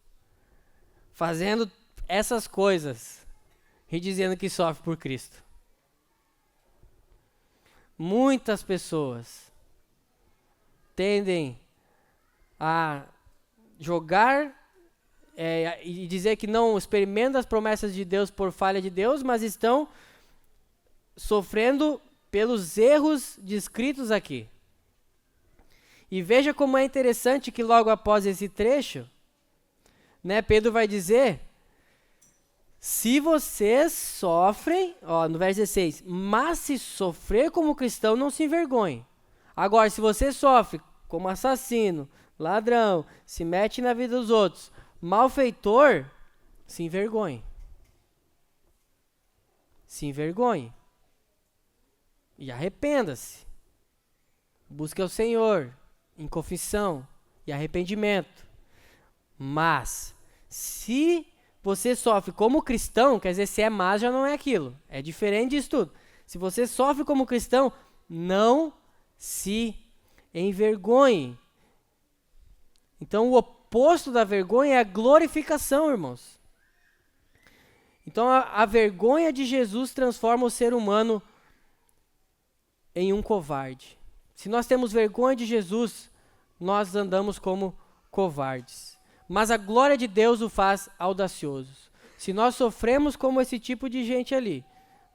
fazendo essas coisas e dizendo que sofre por Cristo. Muitas pessoas tendem a jogar e dizer que não experimentam as promessas de Deus por falha de Deus, mas estão sofrendo pelos erros descritos aqui. E veja como é interessante que logo após esse trecho, né, Pedro vai dizer, se vocês sofrem, no verso 16, mas se sofrer como cristão, não se envergonhe. Agora, se você sofre como assassino, ladrão, se mete na vida dos outros, malfeitor, se envergonhe. Se envergonhe. E arrependa-se. Busque ao Senhor em confissão e arrependimento. Mas, se você sofre como cristão, quer dizer, se é mas já não é aquilo. É diferente disso tudo. Se você sofre como cristão, não se envergonhe. Então, o oposto da vergonha é a glorificação, irmãos. Então, a vergonha de Jesus transforma o ser humano em um covarde. Se nós temos vergonha de Jesus, nós andamos como covardes. Mas a glória de Deus o faz audaciosos. Se nós sofremos como esse tipo de gente ali,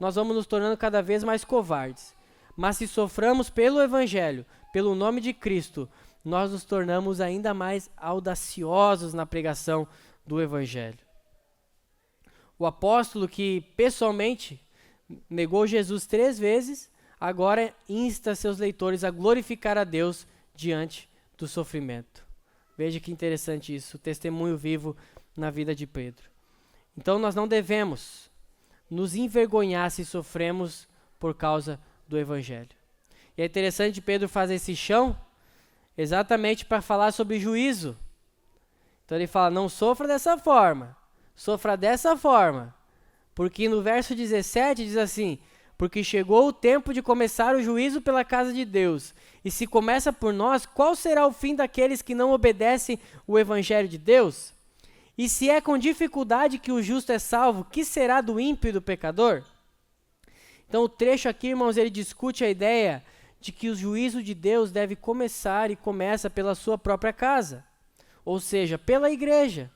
nós vamos nos tornando cada vez mais covardes. Mas se soframos pelo Evangelho, pelo nome de Cristo, nós nos tornamos ainda mais audaciosos na pregação do Evangelho. O apóstolo que pessoalmente negou Jesus 3 vezes, agora insta seus leitores a glorificar a Deus diante do sofrimento. Veja que interessante isso, o testemunho vivo na vida de Pedro. Então nós não devemos nos envergonhar se sofremos por causa do Evangelho. E é interessante Pedro fazer esse chão exatamente para falar sobre juízo. Então ele fala, não sofra dessa forma, sofra dessa forma. Porque no verso 17 diz assim, porque chegou o tempo de começar o juízo pela casa de Deus. E se começa por nós, qual será o fim daqueles que não obedecem o Evangelho de Deus? E se é com dificuldade que o justo é salvo, que será do ímpio e do pecador? Então o trecho aqui, irmãos, ele discute a ideia de que o juízo de Deus deve começar e começa pela sua própria casa, ou seja, pela igreja.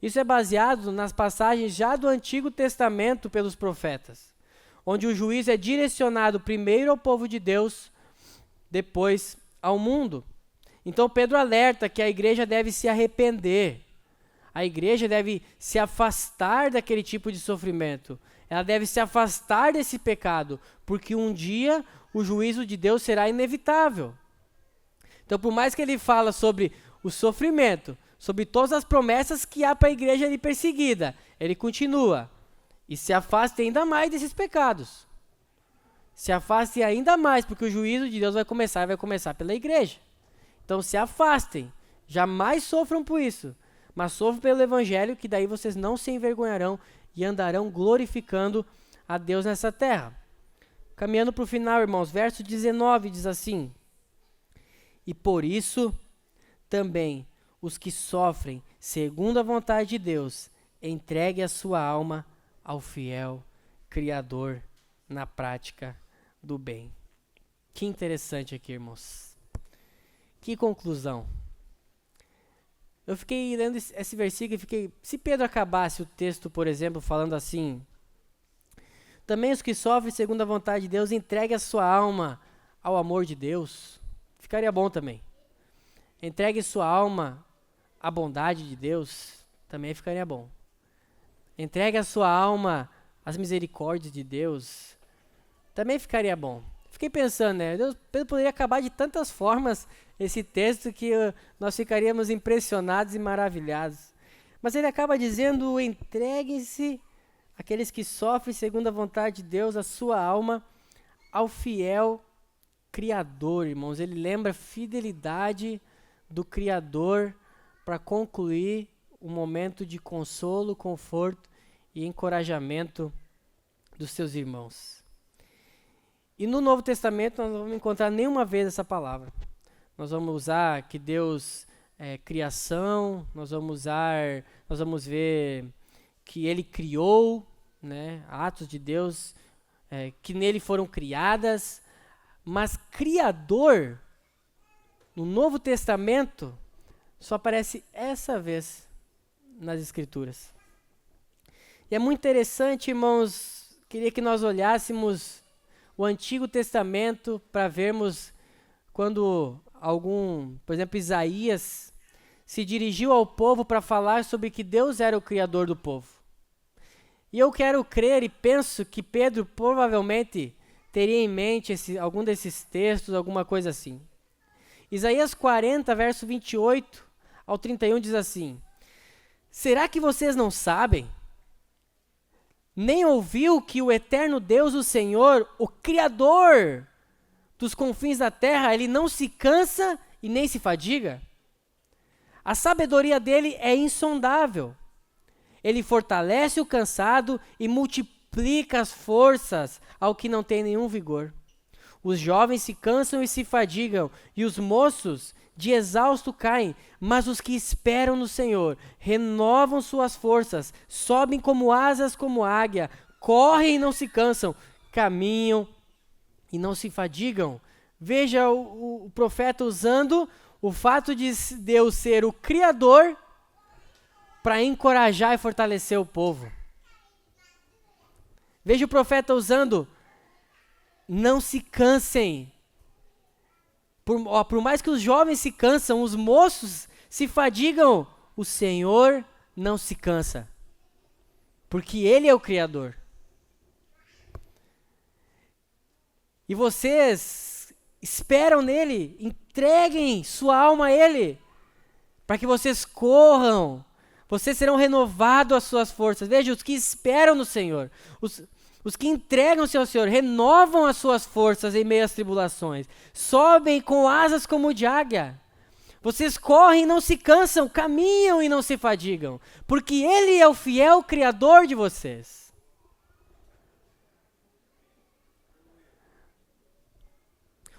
Isso é baseado nas passagens já do Antigo Testamento pelos profetas, onde o juízo é direcionado primeiro ao povo de Deus, depois ao mundo. Então Pedro alerta que a igreja deve se arrepender, a igreja deve se afastar daquele tipo de sofrimento, ela deve se afastar desse pecado, porque um dia o juízo de Deus será inevitável. Então, por mais que ele fala sobre o sofrimento, sobre todas as promessas que há para a igreja ali perseguida, ele continua, e se afaste ainda mais desses pecados. Se afaste ainda mais, porque o juízo de Deus vai começar pela igreja. Então se afastem, jamais sofram por isso, mas sofram pelo Evangelho, que daí vocês não se envergonharão e andarão glorificando a Deus nessa terra. Caminhando para o final, irmãos, verso 19 diz assim, e por isso também os que sofrem segundo a vontade de Deus, entregue a sua alma ao fiel Criador na prática do bem. Que interessante aqui, irmãos. Que conclusão. Eu fiquei lendo esse versículo e fiquei... Se Pedro acabasse o texto, por exemplo, falando assim: também os que sofrem segundo a vontade de Deus, entregue a sua alma ao amor de Deus. Ficaria bom também. Entregue sua alma à bondade de Deus. Também ficaria bom. Entregue a sua alma às misericórdias de Deus. Também ficaria bom. Fiquei pensando, né? Pedro poderia acabar de tantas formas esse texto que nós ficaríamos impressionados e maravilhados. Mas ele acaba dizendo: entreguem-se aqueles que sofrem segundo a vontade de Deus, a sua alma, ao fiel Criador, irmãos. Ele lembra a fidelidade do Criador para concluir um momento de consolo, conforto e encorajamento dos seus irmãos. E no Novo Testamento nós não vamos encontrar nenhuma vez essa palavra. Nós vamos usar que Deus é criação, nós vamos ver que Ele criou, né, atos de Deus que nele foram criadas, mas Criador, no Novo Testamento, só aparece essa vez nas Escrituras. E é muito interessante, irmãos, queria que nós olhássemos o Antigo Testamento para vermos quando por exemplo, Isaías se dirigiu ao povo para falar sobre que Deus era o Criador do povo. E eu quero crer e penso que Pedro provavelmente teria em mente algum desses textos, alguma coisa assim. Isaías 40, verso 28 ao 31 diz assim: será que vocês não sabem? Nem ouviu que o eterno Deus, o Senhor, o Criador dos confins da terra, ele não se cansa e nem se fadiga? A sabedoria dele é insondável. Ele fortalece o cansado e multiplica as forças ao que não tem nenhum vigor. Os jovens se cansam e se fadigam, e os moços de exausto caem, mas os que esperam no Senhor renovam suas forças, sobem como asas como águia, correm e não se cansam, caminham e não se fadigam. Veja o profeta usando o fato de Deus ser o Criador para encorajar e fortalecer o povo. Veja o profeta usando: não se cansem. Por mais que os jovens se cansam, os moços se fadigam, o Senhor não se cansa, porque Ele é o Criador. E vocês esperam nele, entreguem sua alma a Ele, para que vocês corram, vocês serão renovados as suas forças. Veja, os que esperam no Senhor, os que entregam-se ao Senhor, renovam as suas forças em meio às tribulações, sobem com asas como de águia. Vocês correm e não se cansam, caminham e não se fadigam, porque Ele é o fiel Criador de vocês.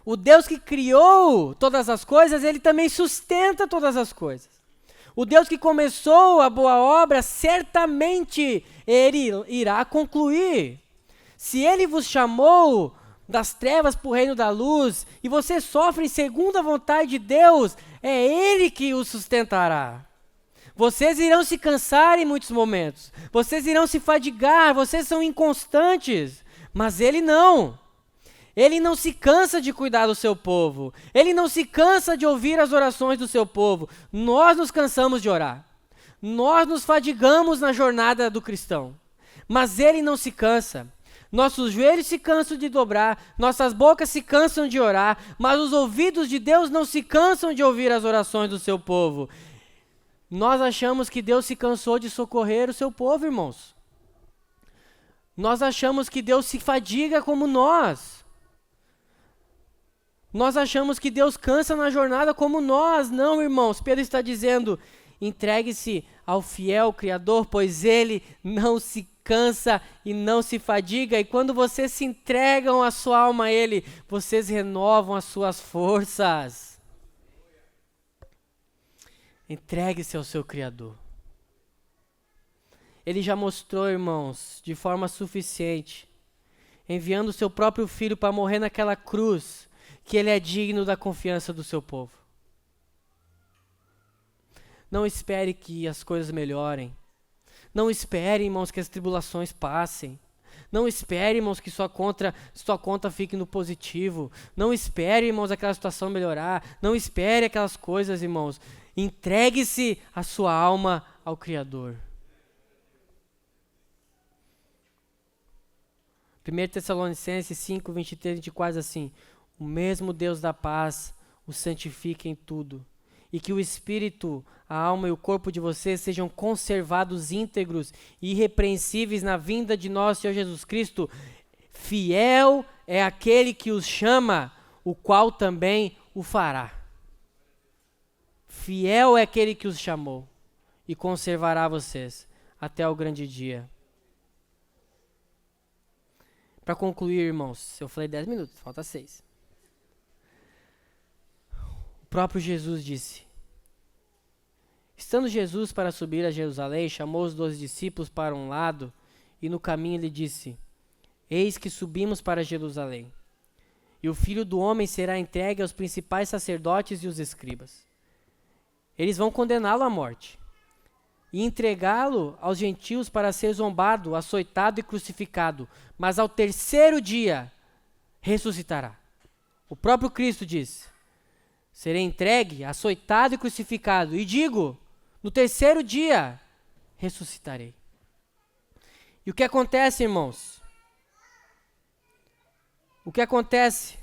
O Deus que criou todas as coisas, Ele também sustenta todas as coisas. O Deus que começou a boa obra, certamente Ele irá concluir. Se Ele vos chamou das trevas para o reino da luz, e você sofre segundo a vontade de Deus, é Ele que o sustentará. Vocês irão se cansar em muitos momentos, vocês irão se fadigar, vocês são inconstantes, mas Ele não. Ele não se cansa de cuidar do seu povo. Ele não se cansa de ouvir as orações do seu povo. Nós nos cansamos de orar. Nós nos fadigamos na jornada do cristão. Mas Ele não se cansa. Nossos joelhos se cansam de dobrar, nossas bocas se cansam de orar, mas os ouvidos de Deus não se cansam de ouvir as orações do seu povo. Nós achamos que Deus se cansou de socorrer o seu povo, irmãos. Nós achamos que Deus se fadiga como nós. Nós achamos que Deus cansa na jornada como nós. Não, irmãos. Pedro está dizendo: entregue-se ao fiel Criador, pois Ele não se cansa e não se fadiga. E quando vocês se entregam a sua alma a Ele, vocês renovam as suas forças. Entregue-se ao seu Criador. Ele já mostrou, irmãos, de forma suficiente enviando o seu próprio filho para morrer naquela cruz, que ele é digno da confiança do seu povo. Não espere que as coisas melhorem. Não espere, irmãos, que as tribulações passem. Não espere, irmãos, que sua conta fique no positivo. Não espere, irmãos, aquela situação melhorar. Não espere aquelas coisas, irmãos. Entregue-se a sua alma ao Criador. 1 Tessalonicenses 5, 23, 24, assim: o mesmo Deus da paz o santifique em tudo, e que o espírito, a alma e o corpo de vocês sejam conservados íntegros e irrepreensíveis na vinda de nosso Senhor Jesus Cristo. Fiel é aquele que os chama, o qual também o fará. Fiel é aquele que os chamou e conservará vocês até o grande dia. Para concluir, irmãos, eu falei 10 minutos, falta 6. O próprio Jesus disse: estando Jesus para subir a Jerusalém, chamou os 12 discípulos para um lado e no caminho lhe disse: eis que subimos para Jerusalém, e o Filho do Homem será entregue aos principais sacerdotes e os escribas. Eles vão condená-lo à morte e entregá-lo aos gentios para ser zombado, açoitado e crucificado, mas ao terceiro dia ressuscitará. O próprio Cristo disse: serei entregue, açoitado e crucificado, e digo, no terceiro dia ressuscitarei. E o que acontece, irmãos? O que acontece?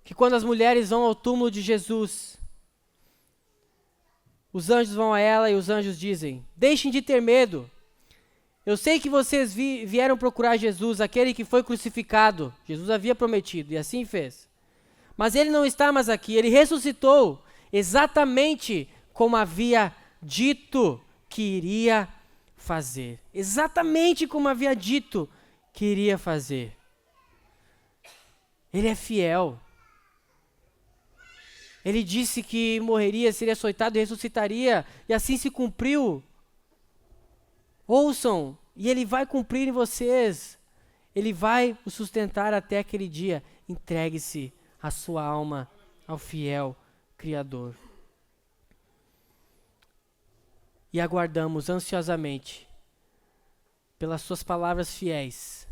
Que quando as mulheres vão ao túmulo de Jesus, os anjos vão a ela e os anjos dizem: deixem de ter medo. Eu sei que vocês vieram procurar Jesus, aquele que foi crucificado. Jesus havia prometido e assim fez. Mas ele não está mais aqui, ele ressuscitou exatamente como havia dito que iria fazer. Exatamente como havia dito que iria fazer. Ele é fiel. Ele disse que morreria, seria açoitado e ressuscitaria, e assim se cumpriu. Ouçam, e ele vai cumprir em vocês. Ele vai o sustentar até aquele dia. Entregue-se a sua alma ao fiel Criador. E aguardamos ansiosamente, pelas suas palavras fiéis,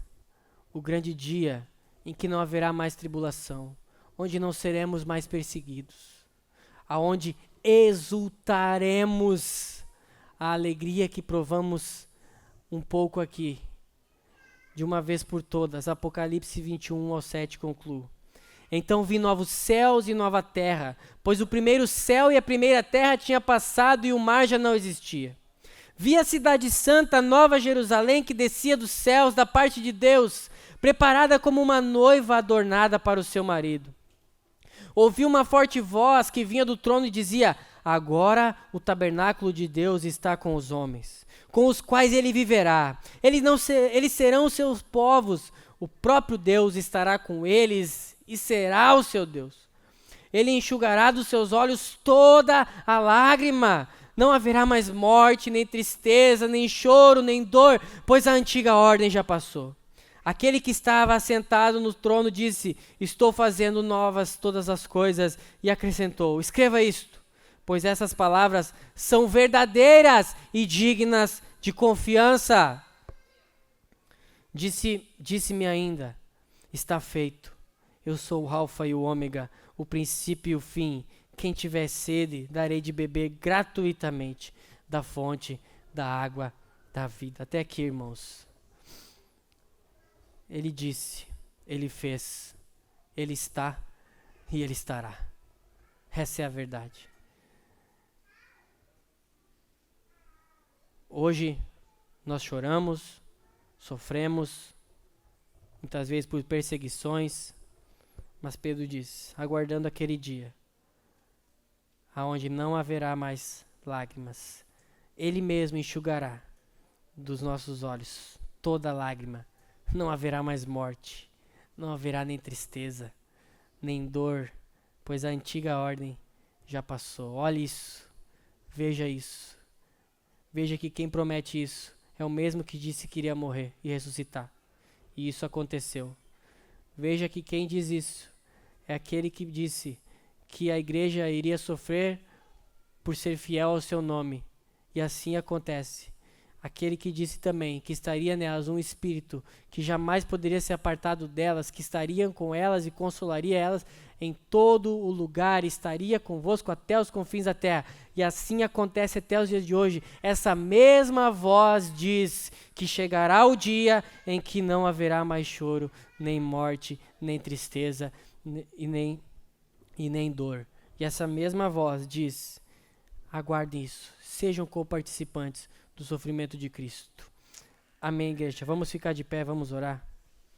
o grande dia em que não haverá mais tribulação, onde não seremos mais perseguidos, aonde exultaremos a alegria que provamos um pouco aqui, de uma vez por todas. Apocalipse 21 ao 7 concluo. Então vi novos céus e nova terra, pois o primeiro céu e a primeira terra tinha passado e o mar já não existia. Vi a cidade santa, Nova Jerusalém, que descia dos céus da parte de Deus, preparada como uma noiva adornada para o seu marido. Ouvi uma forte voz que vinha do trono e dizia: agora o tabernáculo de Deus está com os homens, com os quais ele viverá. Eles serão os seus povos, o próprio Deus estará com eles e será o seu Deus. Ele enxugará dos seus olhos toda a lágrima. Não haverá mais morte, nem tristeza, nem choro, nem dor, pois a antiga ordem já passou. Aquele que estava assentado no trono disse: estou fazendo novas todas as coisas, e acrescentou: escreva isto, pois essas palavras são verdadeiras e dignas de confiança. Disse-me ainda: está feito. Eu sou o Alfa e o Ômega, o princípio e o fim. Quem tiver sede, darei de beber gratuitamente da fonte da água da vida. Até aqui, irmãos. Ele disse, ele fez, ele está e ele estará. Essa é a verdade. Hoje nós choramos, sofremos, muitas vezes por perseguições, mas Pedro diz, aguardando aquele dia, aonde não haverá mais lágrimas, ele mesmo enxugará dos nossos olhos toda lágrima. Não haverá mais morte, não haverá nem tristeza, nem dor, pois a antiga ordem já passou. Olhe isso, veja isso. Veja que quem promete isso é o mesmo que disse que iria morrer e ressuscitar. E isso aconteceu. Veja que quem diz isso é aquele que disse que a igreja iria sofrer por ser fiel ao seu nome. E assim acontece. Aquele que disse também que estaria nelas um espírito que jamais poderia ser apartado delas, que estaria com elas e consolaria elas em todo o lugar, estaria convosco até os confins da terra. E assim acontece até os dias de hoje. Essa mesma voz diz que chegará o dia em que não haverá mais choro, nem morte, nem tristeza e nem dor. E essa mesma voz diz: aguardem isso, sejam coparticipantes do sofrimento de Cristo. Amém, igreja. Vamos ficar de pé, vamos orar.